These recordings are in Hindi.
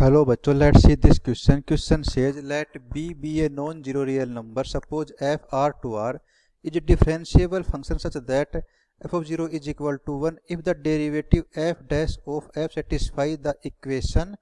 Hello bachcho, let's see this question. Question says let b be a non-zero real number. Suppose f r to r is a differentiable function such that f of 0 is equal to 1 if the derivative f dash of f satisfies the equation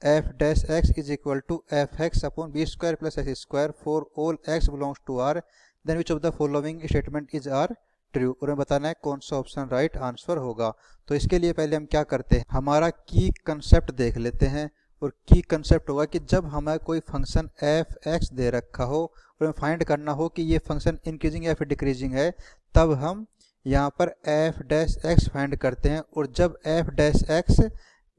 f dash x is equal to fx upon b square plus x square for all x belongs to r, then which of the following statement is r true. और हमें बताना है कौन सा ऑप्शन राइट आंसर होगा। तो इसके लिए पहले हम क्या करते हैं, हमारा की कंसेप्ट देख लेते हैं। और की कंसेप्ट होगा कि जब हमें कोई फंक्शन एफ एक्स दे रखा हो और हमें फाइंड करना हो कि ये फंक्शन इंक्रीजिंग या फिर डिक्रीजिंग है, तब हम यहाँ पर एफ डैश एक्स फाइंड करते हैं। और जब F dash x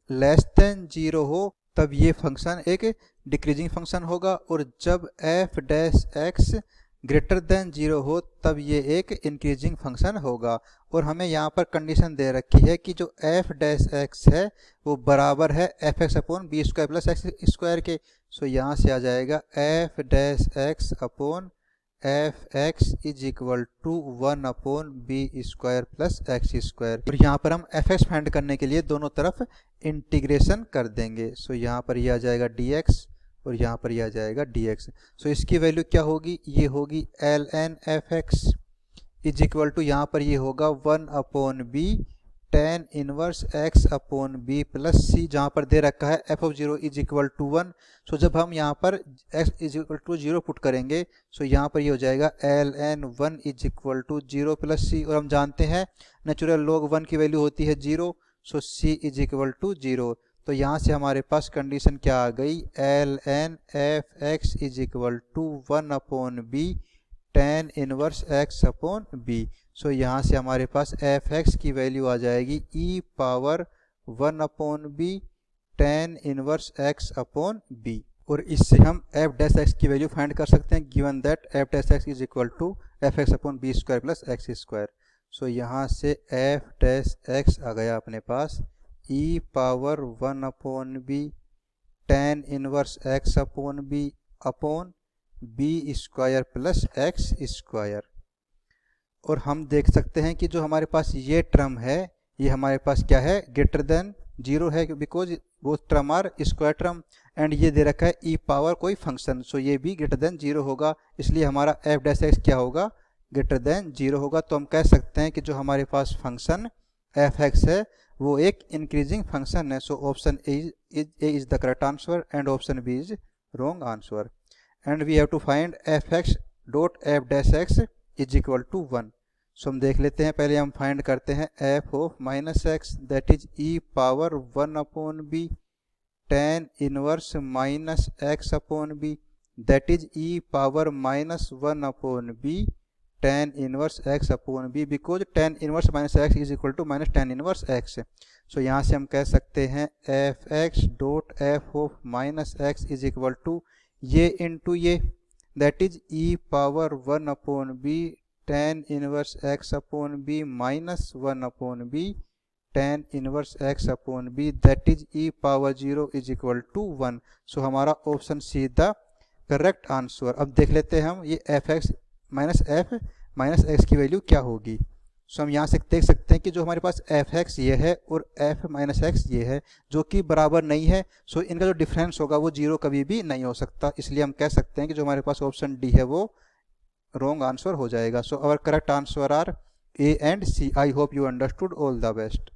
less than 0 हो तब ये फंक्शन एक डिक्रीजिंग फंक्शन होगा, और जब F dash x greater than 0 हो तब ये एक इंक्रीजिंग फंक्शन होगा। और हमें यहाँ पर कंडीशन दे रखी है कि जो एफ डैश एक्स है वो बराबर है f x upon b square plus x square के। सो यहाँ से आ जाएगा f dash x upon f x is equal to 1 upon b square plus x square. और यहाँ पर हम एफ एक्स फाइंड करने के लिए दोनों तरफ इंटीग्रेशन कर देंगे। सो यहाँ पर ये आ जाएगा डी एक्स और यहाँ पर यह आ जाएगा dx। सो इसकी वैल्यू क्या होगी, ये होगी ln fx is equal to, यहाँ पर ये होगा 1 upon b tan inverse x upon b plus c, जहाँ पर दे रखा है f of 0 is equal to 1। So जब हम यहाँ पर x is equal to 0 put करेंगे, सो यहाँ पर ये हो जाएगा ln 1 is equal to 0 plus c। और हम जानते हैं नेचुरल लॉग 1 की वैल्यू होती है 0, सो c इज इक्वल टू 0। तो यहाँ से हमारे पास कंडीशन क्या आ गई, ln f x is equal to 1 upon b tan inverse x upon b। So यहाँ से हमारे पास एफ एक्स की वैल्यू आ जाएगी e power 1 upon b tan inverse x upon b। और इससे हम एफ डैश एक्स की वैल्यू फाइंड कर सकते हैं given that f dash x is equal to f x upon b square plus x square. So यहाँ से एफ डैश एक्स आ गया अपने पास e power 1 upon b tan inverse x upon b upon b square plus x square. और हम देख सकते हैं कि जो हमारे पास ये टर्म है ये हमारे पास क्या है, ग्रेटर देन 0 है, बिकॉज वो term are square term. And ये दे रखा है e पावर कोई फंक्शन, सो ये भी ग्रेटर देन 0 होगा, इसलिए हमारा एफ डैश एक्स क्या होगा, ग्रेटर देन 0 होगा। तो हम कह सकते हैं कि जो हमारे पास फंक्शन एफ एक्स है वो एक इंक्रीजिंग फंक्शन है। So option a is the correct answer and option b is wrong answer. And we have to find f x dot f dash x is equal to 1। So हम देख लेते हैं, पहले हम फाइंड करते हैं f of minus x that is e power 1 upon b tan inverse minus x upon b that is e power minus 1 upon b tan inverse x upon b, because tan inverse minus x is equal to minus tan inverse x। So यहाँ से हम कह सकते हैं f x dot f of minus x is equal to ये इंटू ये that is e power 1 upon b tan inverse x upon b minus 1 upon b tan inverse x upon b that is e power 0 is equal to 1। So हमारा option c the correct answer. अब देख लेते हैं हम ये एफ एक्स माइनस एक्स की वैल्यू क्या होगी। सो हम यहाँ से देख सकते हैं कि जो हमारे पास एफ एक्स ये है और एफ माइनस एक्स ये है जो कि बराबर नहीं है। सो इनका जो डिफरेंस होगा वो 0 कभी भी नहीं हो सकता, इसलिए हम कह सकते हैं कि जो हमारे पास ऑप्शन डी है वो रॉन्ग आंसर हो जाएगा। So our correct answer are a and c. I hope you understood. All the best.